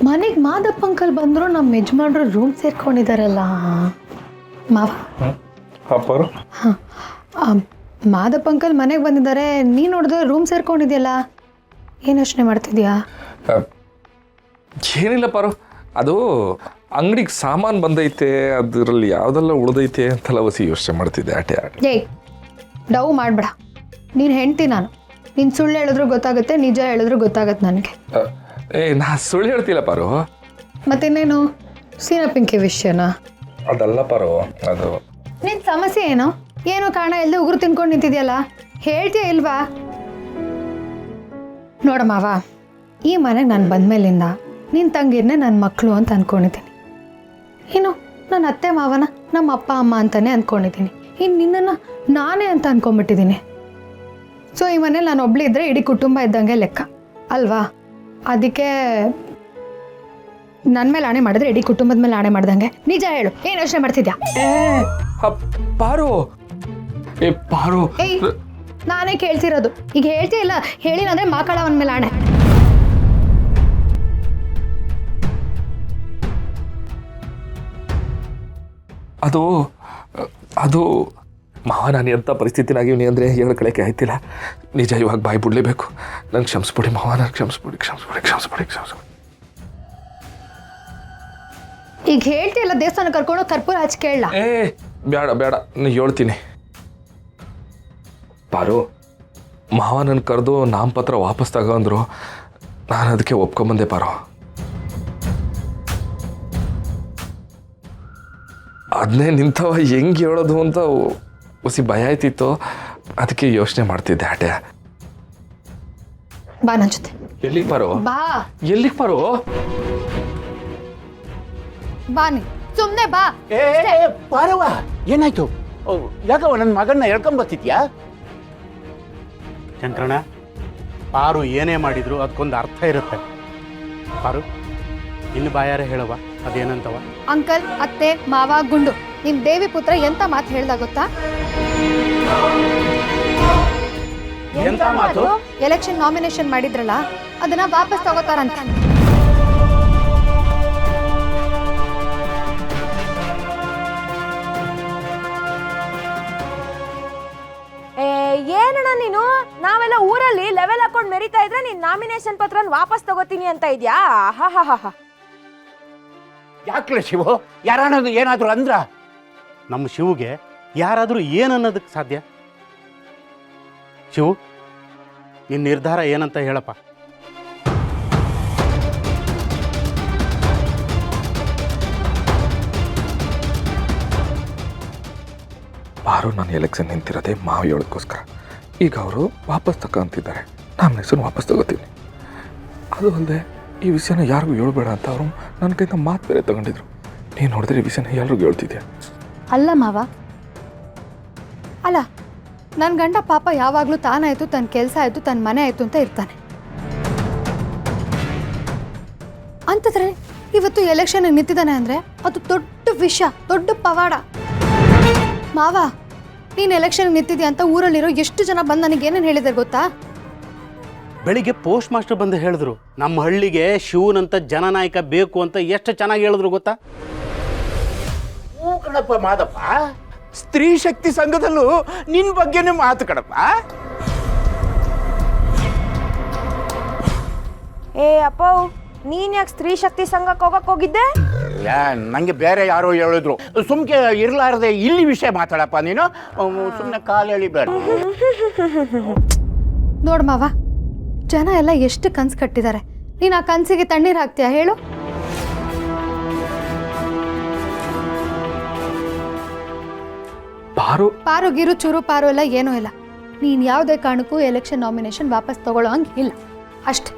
ಮನೆಗೆ ಮಾದಪ್ಪ ಅಂಕಲ್ ಬಂದರು ನಮ್ಮ ಯಜಮಾನ್ರು ರೂಮ್ ಸೇರ್ಕೊಂಡಿದ್ದಾರಲ್ಲ ಮಾವ. ಹಾಂ, ಮಾದಪ್ಪ ಅಂಕಲ್ ಮನೆಗೆ ಬಂದಿದ್ದಾರೆ, ನೀನು ನೋಡಿದ್ರೆ ರೂಮ್ ಸೇರ್ಕೊಂಡಿದ್ಯಲ್ಲ, ಏನು ಯೋಚನೆ ಮಾಡ್ತಿದ್ಯಾ? ಏನಿಲ್ಲ ಪಾರು, ಅದು ಅಂಗಡಿಗೆ ಸಾಮಾನು ಬಂದೈತೆ, ಅದರಲ್ಲಿ ಯಾವುದೆಲ್ಲ ಉಳ್ದೈತೆ ಅಂತೆಲ್ಲ ಹೊಸಿ ಯೋಚನೆ ಮಾಡ್ತಿದ್ದೆ. ಏಯ್ ಡವ್ ಮಾಡಬೇಡ, ನೀನು ಹೆಂಡ್ತಿ ನಾನು, ನೀನು ಸುಳ್ಳು ಹೇಳಿದ್ರು ಗೊತ್ತಾಗುತ್ತೆ, ನಿಜ ಹೇಳಿದ್ರು ಗೊತ್ತಾಗತ್ತೆ ನನಗೆ. ನಾ ಸುಳ್ಳು ಹೇಳ್ತಿಲ್ಲ ಪಾರು. ಮತ್ತಿನ್ನೇನು ಸೀನಾ ಪಿಂಕಿ ವಿಷಯನಾ? ಅದಲ್ಲ ಪಾರು, ಅದು ನಿನ್ನ ಸಮಸ್ಯೆ ಏನು? ಏನೋ ಕಾರಣ ಇಲ್ಲದೆ ಉಗುರು ತಿನ್ಕೊಂಡು ನಿಂತಿದ್ಯಲ್ಲ, ಹೇಳ್ತೀಯ ಇಲ್ವಾ? ನೋಡಮ್ಮವ, ಈ ಮನೆಗೆ ನಾನು ಬಂದಮೇಲಿಂದ ನಿನ್ನ ತಂಗಿರನ್ನೇ ನನ್ನ ಮಕ್ಕಳು ಅಂತ ಅಂದ್ಕೊಂಡಿದ್ದೀನಿ. ಇನ್ನು ನನ್ನ ಅತ್ತೆ ಮಾವನ ನಮ್ಮ ಅಪ್ಪ ಅಮ್ಮ ಅಂತಲೇ ಅಂದ್ಕೊಂಡಿದ್ದೀನಿ. ಇನ್ನು ನಿನ್ನನ್ನು ನಾನೇ ಅಂತ ಅಂದ್ಕೊಂಬಿಟ್ಟಿದ್ದೀನಿ. ಸೊ ಈ ಮನೇಲಿ ನಾನು ಒಬ್ಳಿದ್ರೆ ಇಡೀ ಕುಟುಂಬ ಇದ್ದಂಗೆ ಲೆಕ್ಕ ಅಲ್ವಾ? ಅದಕ್ಕೆ ನನ್ನ ಮೇಲೆ ಆಣೆ ಮಾಡಿದ್ರೆ ಇಡೀ ಕುಟುಂಬದ ಮೇಲೆ ಆಣೆ ಮಾಡ್ದಂಗೆ. ನಿಜ ಹೇಳು, ಏನು ಯೋಚನೆ ಮಾಡ್ತಿದ್ಯಾ? ಪಾರು ಪಾರು, ಏಯ್ ನಾನೇ ಕೇಳ್ತಿರೋದು, ಈಗ ಹೇಳ್ತೀಯ ಇಲ್ಲ ಹೇಳಿಲ್ಲ ಅಂದ್ರೆ ಮಾಕಾಳವನ ಮೇಲೆ ಆಣೆ. ಅದು ಅದು ಮಾವ, ನಾನು ಎಂಥ ಪರಿಸ್ಥಿತಿನಾಗಿವ್ನಿ ಅಂದರೆ ಹೇಳು ಕಳಕ್ಕೆ ಆಯ್ತಿಲ್ಲ. ನಿಜ, ಇವಾಗ ಬಾಯಿ ಬಿಡಲೇಬೇಕು. ನಂಗೆ ಕ್ಷಮಿಸ್ಬಿಡಿ ಮಾವ, ನಂಗೆ ಕ್ಷಮಿಸ್ಬಿಡಿ. ಈಗ ಹೇಳ್ತೀಯಲ್ಲ ದೇವಸ್ಥಾನ ಕರ್ಕೊಂಡು ಕರ್ಪೂರ ಹಚ್ಚಿ ಕೇಳಲ್ಲ? ಬೇಡ, ನಾನು ಹೇಳ್ತೀನಿ. ಪಾರು, ಮಾವ ನನ್ನ ಕರೆದು ನಾಮಪತ್ರ ವಾಪಸ್ ತಗೊಂಡ್ರು, ನಾನು ಅದಕ್ಕೆ ಒಪ್ಕೊಂಬಂದೆ ಪಾರು. ಅದನ್ನೇ ನಿಂತವ ಹೆಂಗೆ ಹೇಳೋದು ಅಂತ ಹೊಸಿ ಭಯ ಆಯ್ತಿತ್ತು, ಅದಕ್ಕೆ ಯೋಚನೆ ಮಾಡ್ತಿದ್ದೆ. ಬಾ ನನ್ನ ಜೊತೆ. ಎಲ್ಲಿಗೆ ಪಾರು? ಬಾ. ಎಲ್ಲಿಗೆ ಪಾರು? ಬಾ, ನೀ ಸುಮ್ಮನೆ ಬಾ. ಪಾರವ್ವ, ಏನಾಯ್ತು? ಯಾಕವ ನನ್ನ ಮಗನ್ನ ಹೇಳ್ಕೊಂಬತ್ತಿದ್ಯಾ? ಶಂಕರಣ್ಣ, ಪಾರು ಏನೇ ಮಾಡಿದ್ರು ಅದಕ್ಕೊಂದು ಅರ್ಥ ಇರುತ್ತೆ. ಪಾರು, ಇನ್ನು ಬಾಯಾರ ಹೇಳವ, ಅದೇನಂತವ? ಅಂಕಲ್, ಅತ್ತೆ, ಮಾವ, ಗುಂಡು, ನಿಮ್ ದೇವಿ ಪುತ್ರ ಎಂತ ಮಾತು ಹೇಳ್ದ ಗೊತ್ತಾ? ಎಂತ ಮಾತು? ಎಲೆಕ್ಷನ್ ನಾಮಿನೇಷನ್ ಮಾಡಿದ್ರಲ್ಲ, ಅದನ್ನ ವಾಪಸ್ ತಗೋತಾರಂತ. ಏನಣ್ಣ ನೀನು, ನಾವೆಲ್ಲ ಊರಲ್ಲಿ ಲೆವೆಲ್ ಹಾಕೊಂಡು ಮೆರಿತಾ ಇದ್ರೆ ನೀನ್ ನಾಮಿನೇಷನ್ ಪತ್ರನ ವಾಪಸ್ ತಗೋತೀನಿ ಅಂತ ಇದ್ಯಾ? ಯಾಕ್ಲೆ ಶಿವು, ಯಾರನ್ನೋದು ಏನಾದ್ರು ಅಂದ್ರ? ನಮ್ಮ ಶಿವುಗೆ ಯಾರಾದರೂ ಏನನ್ನೋದಕ್ಕೆ ಸಾಧ್ಯ? ಶಿವು, ನಿನ್ನ ನಿರ್ಧಾರ ಏನಂತ ಹೇಳಪ್ಪ. ಪಾರು, ನಾನು ಎಲೆಕ್ಷನ್ ನಿಂತಿರೋದೆ ಮಾವು ಹೇಳೋದಕ್ಕೋಸ್ಕರ. ಈಗ ಅವರು ವಾಪಸ್ ತಗೊಂತಿದ್ದಾರೆ, ನಾಮಿನೇಷನ್ ವಾಪಸ್ ತಗೋತೀನಿ. ಅದು ಅಲ್ಲದೆ ಈ ವಿಷಯನ ಯಾರಿಗೂ ಹೇಳ್ಬೇಡ ಅಂತ ಅವರು ನನ್ನ ಕೈಯಿಂದ ಮಾತು ಬೇರೆ ತಗೊಂಡಿದ್ರು. ನೀನು ನೋಡಿದ್ರೆ ಈ ವಿಷಯನ ಎಲ್ರಿಗೂ ಹೇಳ್ತಿದ್ಯಾ? ಅಲ್ಲ ಮಾವ, ಅಲ್ಲ, ನನ್ನ ಗಂಡ ಪಾಪ ಯಾವಾಗಲೂ ತಾನಾಯ್ತು, ತನ್ನ ಕೆಲಸ ಆಯಿತು, ತನ್ನ ಮನೆ ಆಯಿತು ಅಂತ ಇರ್ತಾನೆ. ಅಂತಂದ್ರೆ ಇವತ್ತು ಎಲೆಕ್ಷನ್ ನಿಂತಿದ್ದಾನೆ ಅಂದರೆ ಅದು ದೊಡ್ಡ ವಿಷಯ, ದೊಡ್ಡ ಪವಾಡ. ಮಾವ, ನೀನು ಎಲೆಕ್ಷನ್ ನಿಂತಿದ್ಯಾ ಅಂತ ಊರಲ್ಲಿರೋ ಎಷ್ಟು ಜನ ಬಂದು ನನಗೆ ಏನೇನು ಹೇಳಿದ್ದಾರೆ ಗೊತ್ತಾ? ಬೆಳಿಗ್ಗೆ ಪೋಸ್ಟ್ ಮಾಸ್ಟರ್ ಬಂದು ಹೇಳಿದ್ರು, ನಮ್ಮ ಹಳ್ಳಿಗೆ ಶಿವನಂತ ಜನನಾಯಕ ಬೇಕು ಅಂತ ಎಷ್ಟು ಚೆನ್ನಾಗಿ ಹೇಳಿದ್ರು ಗೊತ್ತಾ? ಹೂ ಕಣಪ್ಪ ಮಾದಪ್ಪ, ಸ್ತ್ರೀ ಶಕ್ತಿ ಸಂಘದಲ್ಲೂ ನಿನ್ ಬಗ್ಗೆನೇ ಮಾತು ಕಣಪ್ಪ. ಅಪ್ಪ, ನೀನ್ ಯಾಕೆ ಸ್ತ್ರೀ ಶಕ್ತಿ ಸಂಘಕ್ಕೆ ಹೋಗಿದ್ದೆ? ನಂಗೆ ಬೇರೆ ಯಾರೋ ಹೇಳಿದ್ರು. ಸುಮ್ಕೆ ಇರ್ಲಾರ್ದೆ ಇಲ್ಲಿ ವಿಷಯ ಮಾತಾಡಪ್ಪ ನೀನು, ಸುಮ್ಮನೆ ಕಾಲು ಎಳಿಬೇಡ. ನೋಡು ಮಾವ, ಜನ ಎಲ್ಲ ಎಷ್ಟು ಕನ್ಸು ಕಟ್ಟಿದ್ದಾರೆ, ನೀನು ಆ ಕನಸಿಗೆ ತಣ್ಣೀರು ಹಾಕ್ತೀಯಾ ಹೇಳು? ಪಾರು ಗಿರು ಚೂರು ಪಾರು ಎಲ್ಲ ಏನೂ ಇಲ್ಲ. ನೀನು ಯಾವುದೇ ಕಾರಣಕ್ಕೂ ಎಲೆಕ್ಷನ್ ನಾಮಿನೇಷನ್ ವಾಪಸ್ ತಗೊಳ್ಳೋ ಹಂಗೆ ಇಲ್ಲ ಅಷ್ಟೆ.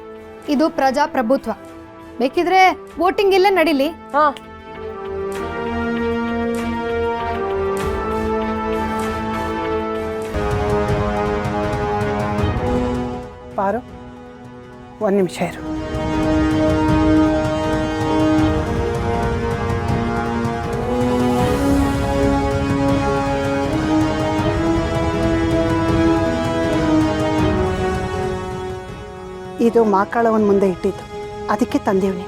ಇದು ಪ್ರಜಾಪ್ರಭುತ್ವ, ಬೇಕಿದ್ರೆ ವೋಟಿಂಗ್ ಇಲ್ಲೇ ನಡೀಲಿ. ಪಾರು, ಒಂದು ನಿಮಿಷ ಇರು. ಇದು ಮಾಕಾಳವನ ಮುಂದೆ ಇಟ್ಟಿದ್ದು, ಅದಕ್ಕೆ ತಂದೀವ್ನಿ.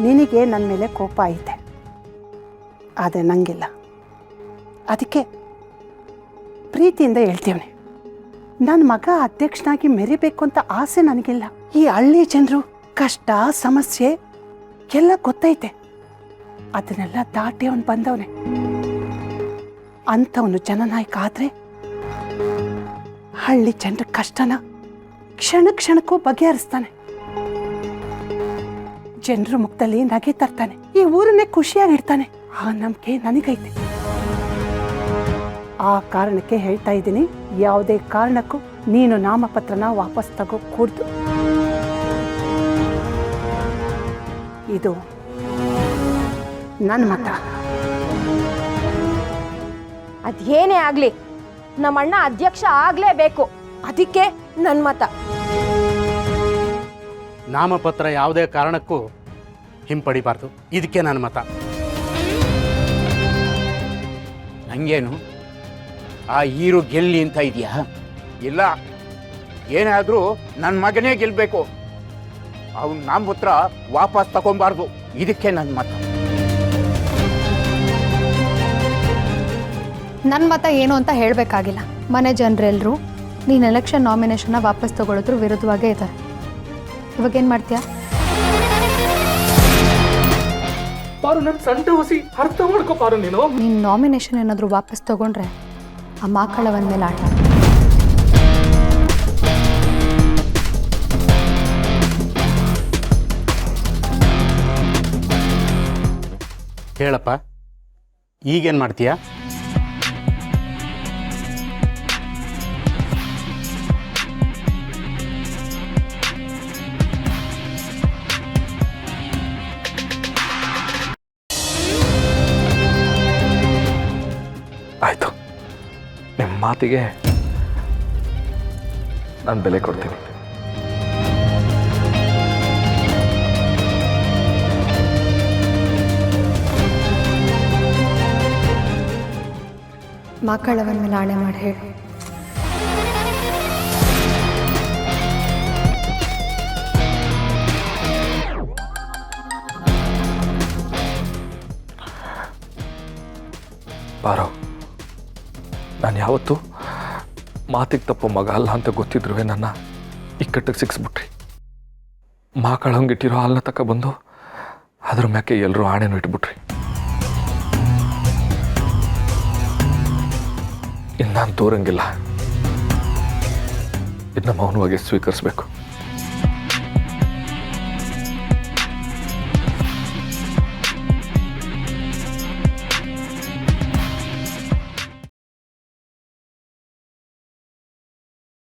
ನಿನಗೆ ನನ್ನ ಮೇಲೆ ಕೋಪ ಐತೆ, ಆದರೆ ನನಗಿಲ್ಲ. ಅದಕ್ಕೆ ಪ್ರೀತಿಯಿಂದ ಹೇಳ್ತೀವನೆ, ನನ್ನ ಮಗ ಅಧ್ಯಕ್ಷನಾಗಿ ಮೆರಿಬೇಕು ಅಂತ ಆಸೆ ನನಗಿಲ್ಲ. ಈ ಹಳ್ಳಿ ಜನರು ಕಷ್ಟ ಸಮಸ್ಯೆ ಎಲ್ಲ ಗೊತ್ತೈತೆ, ಅದನ್ನೆಲ್ಲ ದಾಟಿ ಅವನು ಬಂದವನೆ. ಅಂಥವನು ಜನನಾಯಕ ಆದರೆ ಹಳ್ಳಿ ಜನರ ಕಷ್ಟನ ಕ್ಷಣ ಕ್ಷಣಕ್ಕೂ ಬಗೆಹರಿಸ್ತಾನೆ. ಜನರ ಮುಖದಲ್ಲಿ ನಗೆ ತರ್ತಾನೆ, ಈ ಊರನ್ನೇ ಖುಷಿಯಾಗಿಡ್ತಾನೆ. ಆ ನಂಬಿಕೆ ನನಗೈತೆ. ಆ ಕಾರಣಕ್ಕೆ ಹೇಳ್ತಾ ಇದ್ದೀನಿ, ಯಾವುದೇ ಕಾರಣಕ್ಕೂ ನೀನು ನಾಮಪತ್ರನ ವಾಪಸ್ ತಗೋಕೂಡ್ದು. ಇದು ನನ್ನ ಮತ. ಅದೇನೇ ಆಗ್ಲಿ ನಮ್ಮಣ್ಣ ಅಧ್ಯಕ್ಷ ಆಗ್ಲೇಬೇಕು, ಅದಕ್ಕೆ ನನ್ನ ಮತ. ನಾಮಪತ್ರ ಯಾವುದೇ ಕಾರಣಕ್ಕೂ ಹಿಂಪಡಿಬಾರ್ದು, ಇದಕ್ಕೆ ನನ್ನ ಮತ. ನಂಗೇನು ಆ ಈರು ಗೆಲ್ಲಿ ಅಂತ ಇದೆಯಾ? ಇಲ್ಲ, ಏನಾದರೂ ನನ್ನ ಮಗನೇ ಗೆಲ್ಲಬೇಕು. ಅವನು ನಾಮಪತ್ರ ವಾಪಸ್ ತಗೊಬಾರ್ದು, ಇದಕ್ಕೆ ನನ್ನ ಮತ. ನನ್ನ ಮತ ಏನು ಅಂತ ಹೇಳಬೇಕಾಗಿಲ್ಲ. ಮನೆ ಜನರೆಲ್ಲರೂ ನೀನು ಎಲೆಕ್ಷನ್ ನಾಮಿನೇಷನ್ನ ವಾಪಸ್ ತಗೊಳ್ಳೋದ್ರ ವಿರುದ್ಧವಾಗೇ ಇದ್ದಾರೆ. ಇವಾಗೇನು ಮಾಡ್ತೀಯಾ? ಪಾರು, ನನ್ನ ಸಂಡೆ ಹುಸಿ ಅರ್ಥ ಮಾಡ್ಕೋ ಪಾರು. ನೀನು ನಾಮಿನೇಷನ್ ಏನಾದರೂ ವಾಪಸ್ ತಗೊಂಡ್ರೆ ಆ ಮಾಕಳವನ ಮೇಲೆ ಆಟ. ಹೇಳಪ್ಪ, ಈಗೇನು ಮಾಡ್ತೀಯಾ? ಆಯಿತು, ನಿಮ್ಮ ಮಾತಿಗೆ ನಾನು ಬೆಲೆ ಕೊಡ್ತೀನಿ. ಮಾಕಳವನ ಮೇಲೆ ಆಣೆ ಮಾಡಿ ಹೇಳು. ಪಾರು, ನಾನು ಯಾವತ್ತೂ ಮಾತಿಗೆ ತಪ್ಪು ಮಗ ಅಲ್ಲ ಅಂತ ಗೊತ್ತಿದ್ರು ನನ್ನ ಇಕ್ಕಟ್ಟಿಗೆ ಸಿಕ್ಸ್ಬಿಟ್ರಿ. ಮಾಕಳಂಗಿಟ್ಟಿರೋ ಹಾಲನ್ನ ತಕ್ಕ ಬಂದು ಅದ್ರ ಮ್ಯಾಕೆ ಎಲ್ಲರೂ ಆಣೆನೂ ಇಟ್ಬಿಟ್ರಿ. ಇನ್ನು ನಾನು ತೋರಂಗಿಲ್ಲ, ಇದನ್ನ ಮೌನವಾಗಿ ಸ್ವೀಕರಿಸ್ಬೇಕು.